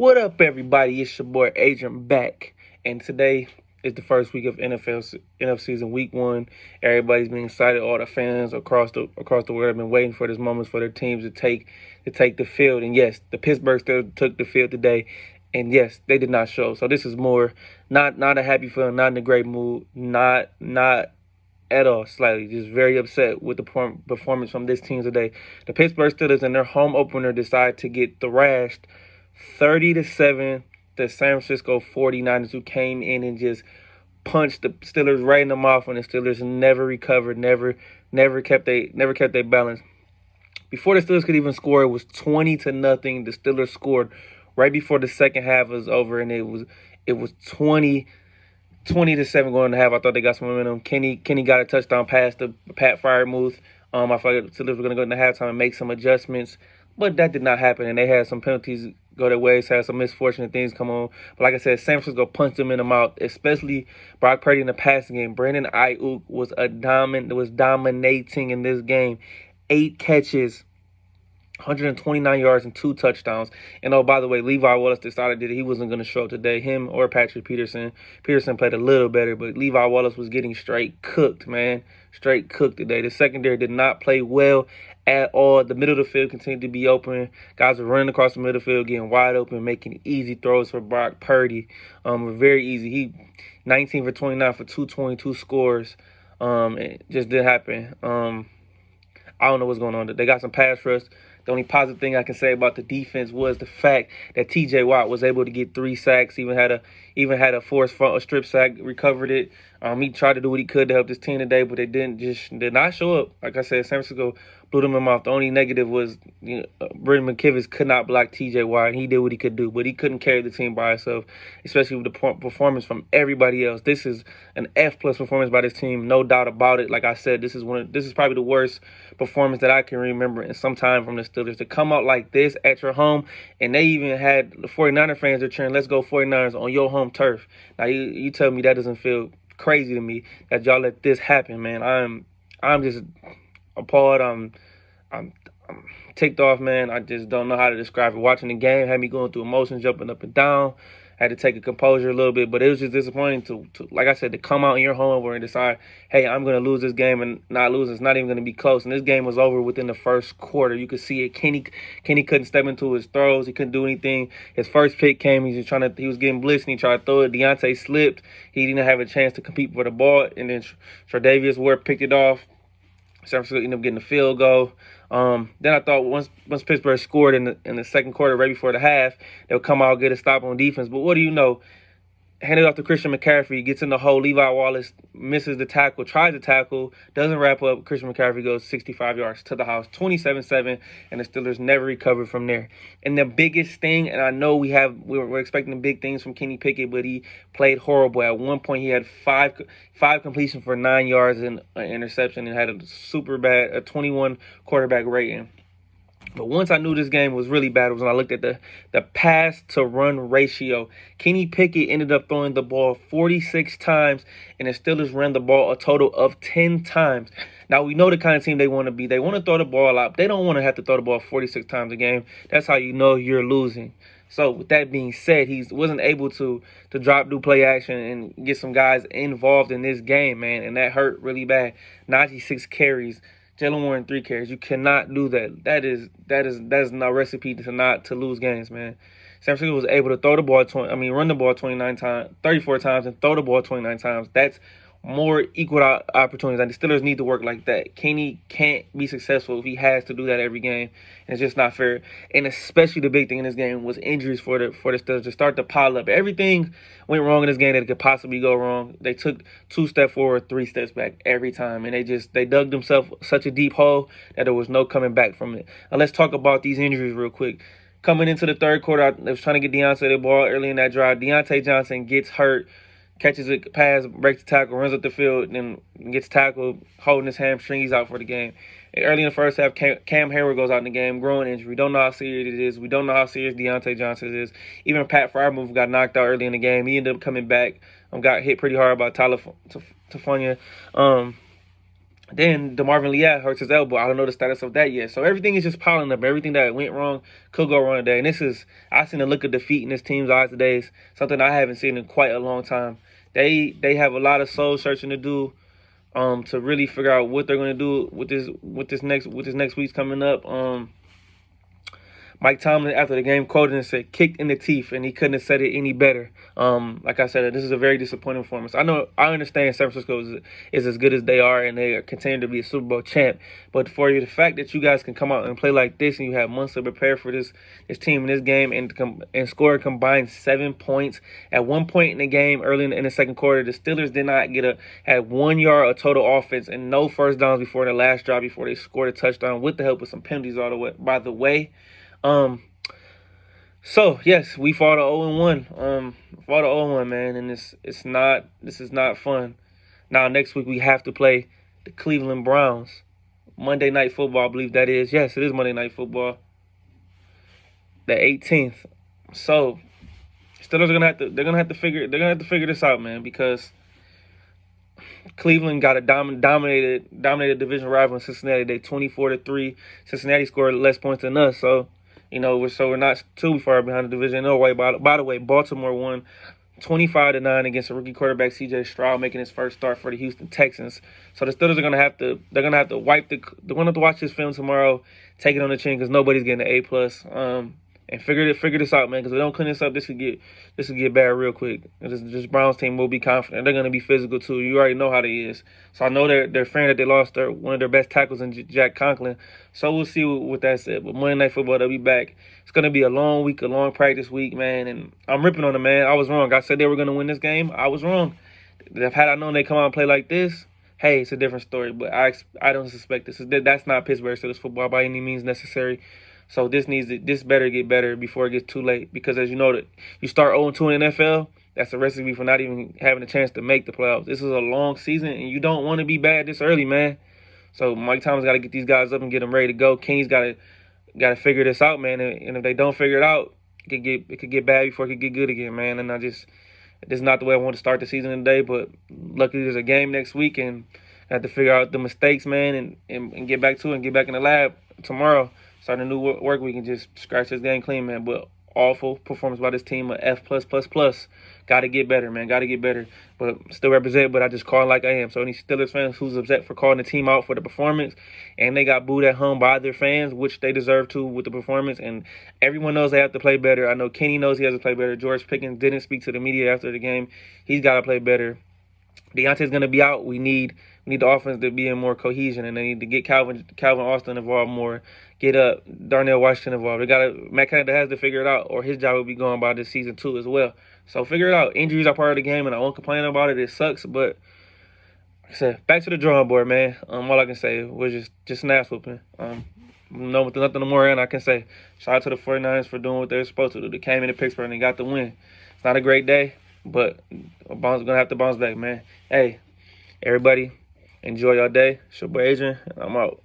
What up, everybody? It's your boy Adrian back, and today is the first week of NFL season, week one. Everybody's been excited. All the fans across the world have been waiting for this moment for their teams to take the field. And yes, the Pittsburgh Steelers took the field today, and yes, they did not show. So this is more not a happy feeling, not in a great mood, not at all, slightly. Just very upset with the performance from this team today. The Pittsburgh Steelers in their home opener decided to get thrashed 30-7. The San Francisco 49ers, who came in and just punched the Steelers right in the mouth, and the Steelers never recovered, never kept their balance. Before the Steelers could even score, it was 20-0. The Steelers scored right before the second half was over, and it was 20-7 going to half. I thought they got some momentum. Kenny got a touchdown pass to Pat Freiermuth. I thought the Steelers were going to go into halftime and make some adjustments, but that did not happen, and they had some penalties go their ways, had some misfortunate things come on. But like I said, San Francisco punched them in the mouth, especially Brock Purdy in the passing game. Brandon Ayuk was dominating in this game. 8 catches, 129 yards, and 2 touchdowns. And oh, by the way, Levi Wallace decided that he wasn't going to show up today. Him or Patrick Peterson. Peterson played a little better, but Levi Wallace was getting straight cooked, man. Straight cooked today. The secondary did not play well at all. The middle of the field continued to be open. Guys were running across the middle of the field, getting wide open, making easy throws for Brock Purdy. Very easy. He 19 for 29 for 222 scores. It just didn't happen. I don't know what's going on. They got some pass rush. The only positive thing I can say about the defense was the fact that T.J. Watt was able to get 3 sacks, even had a forced strip sack, recovered it. He tried to do what he could to help this team today, but they did not show up. Like I said, San Francisco blew them in the mouth. The only negative was Brendan McKivitz could not block T.J. Watt, and he did what he could do, but he couldn't carry the team by himself, especially with the performance from everybody else. This is an F-plus performance by this team, no doubt about it. Like I said, this is probably the worst performance that I can remember in some time from the Steelers. To come out like this at your home, and they even had the 49er fans are cheering, "Let's go 49ers" on your home turf. Now you tell me that doesn't feel crazy to me that y'all let this happen, man. I'm just appalled. I'm ticked off, man. I just don't know how to describe it. Watching the game had me going through emotions, jumping up and down. Had to take a composure a little bit, but it was just disappointing to like I said, to come out in your home and decide, hey, I'm going to lose this game and not lose. It's not even going to be close. And this game was over within the first quarter. You could see it. Kenny couldn't step into his throws. He couldn't do anything. His first pick came. He was getting blitzed and he tried to throw it. Deontay slipped. He didn't have a chance to compete for the ball. And then Tre'Davious Ward picked it off. San Francisco ended up getting a field goal. Then I thought once Pittsburgh scored in the second quarter, right before the half, they'll come out, get a stop on defense. But what do you know? Handed off to Christian McCaffrey, gets in the hole. Levi Wallace misses the tackle, tries to tackle, doesn't wrap up. Christian McCaffrey goes 65 yards to the house, 27-7, and the Steelers never recovered from there. And the biggest thing, and I know we're expecting big things from Kenny Pickett, but he played horrible. At one point, he had five completions for 9 yards and an interception, and had a 21 quarterback rating. But once I knew this game was really bad was when I looked at the pass-to-run ratio. Kenny Pickett ended up throwing the ball 46 times, and the Steelers ran the ball a total of 10 times. Now, we know the kind of team they want to be. They want to throw the ball out. They don't want to have to throw the ball 46 times a game. That's how you know you're losing. So, with that being said, he wasn't able to drop, do play action, and get some guys involved in this game, man, and that hurt really bad. Najee 6 carries. Jaylen Warren 3 carries. You cannot do that. That is no recipe to lose games, man. San Francisco was able to run the ball 34 times, and throw the ball 29 times. That's more equal opportunities. And the Steelers need to work like that. Kenny can't be successful if he has to do that every game. And it's just not fair. And especially the big thing in this game was injuries for the Steelers to start to pile up. Everything went wrong in this game that could possibly go wrong. They took 2 steps forward, 3 steps back every time. And they dug themselves such a deep hole that there was no coming back from it. Now let's talk about these injuries real quick. Coming into the third quarter, I was trying to get Deontay the ball early in that drive. Deontay Johnson gets hurt. Catches a pass, breaks the tackle, runs up the field, and then gets tackled, holding his hamstring. He's out for the game. Early in the first half, Cam Hayward goes out in the game, groin injury. We don't know how serious it is. We don't know how serious Deontay Johnson is. Even Pat Freiermuth got knocked out early in the game. He ended up coming back. Got hit pretty hard by Tyler Tafunya. Then DeMarvin Leal hurts his elbow. I don't know the status of that yet. So everything is just piling up. Everything that went wrong could go wrong today. And I've seen a look of defeat in this team's eyes today. Is something I haven't seen in quite a long time. They have a lot of soul searching to do, to really figure out what they're going to do with this next week's coming up. Mike Tomlin, after the game, quoted and said, "Kicked in the teeth," and he couldn't have said it any better. Like I said, this is a very disappointing performance. I understand San Francisco is as good as they are, and they are continuing to be a Super Bowl champ. But for you, the fact that you guys can come out and play like this, and you have months to prepare for this team in this game, and score a combined 7 points at one point in the game early in the second quarter, the Steelers did not had 1 yard of total offense and no first downs before the last drive before they scored a touchdown with the help of some penalties all the way. By the way. So yes, we fought a 0-1. Fought a 0-1, man, and this is not fun. Now next week we have to play the Cleveland Browns. Monday Night Football, I believe that is. Yes, it is Monday Night Football. The 18th. So Steelers are gonna have to figure this out, man, because Cleveland got a dominated division rival in Cincinnati. They 24-3. Cincinnati scored less points than us, so we're not too far behind the division. No way. By the way, Baltimore won 25-9 against a rookie quarterback, C.J. Stroud, making his first start for the Houston Texans. So the Steelers are gonna have to watch this film tomorrow, take it on the chin, because nobody's getting an A+. And figure this out, man, because if they don't clean this up, this could get bad real quick. This Browns team will be confident. They're going to be physical, too. You already know how they is. So I know they're fan that they lost one of their best tackles in Jack Conklin. So we'll see what that said. But Monday Night Football, they'll be back. It's going to be a long week, a long practice week, man. And I'm ripping on them, man. I was wrong. I said they were going to win this game. I was wrong. Had I known they come out and play like this, hey, it's a different story. But I don't suspect this. That's not Pittsburgh Steelers football by any means necessary. So this better get better before it gets too late, because as you know, that you start 0-2 in the NFL, that's a recipe for not even having a chance to make the playoffs. This is a long season, and you don't want to be bad this early, man. So Mike Tomlin's got to get these guys up and get them ready to go. Kenny's got to figure this out, man. And if they don't figure it out, it could get bad before it could get good again, man. And this is not the way I want to start the season today. But luckily, there's a game next week, and I have to figure out the mistakes, man, and get back to it and get back in the lab tomorrow. Start a new work week and just scratch this game clean, man. But awful performance by this team, a F+++. Got to get better, man. Got to get better. But still represent, but I just call it like I am. So any Steelers fans who's upset for calling the team out for the performance, and they got booed at home by their fans, which they deserve to with the performance, and everyone knows they have to play better. I know Kenny knows he has to play better. George Pickens didn't speak to the media after the game. He's got to play better. Deontay's going to be out. We need the offense to be in more cohesion, and they need to get Calvin Austin involved more, get Darnell Washington involved. Matt Canada has to figure it out, or his job will be gone by this season too as well. So figure it out. Injuries are part of the game, and I won't complain about it. It sucks, but like I said, back to the drawing board, man. All I can say was just an ass whooping. Nothing more than I can say. Shout out to the 49ers for doing what they were supposed to do. They came into Pittsburgh and they got the win. It's not a great day, but going to have to bounce back, man. Hey, everybody, enjoy your day. It's your boy Adrian, and I'm out.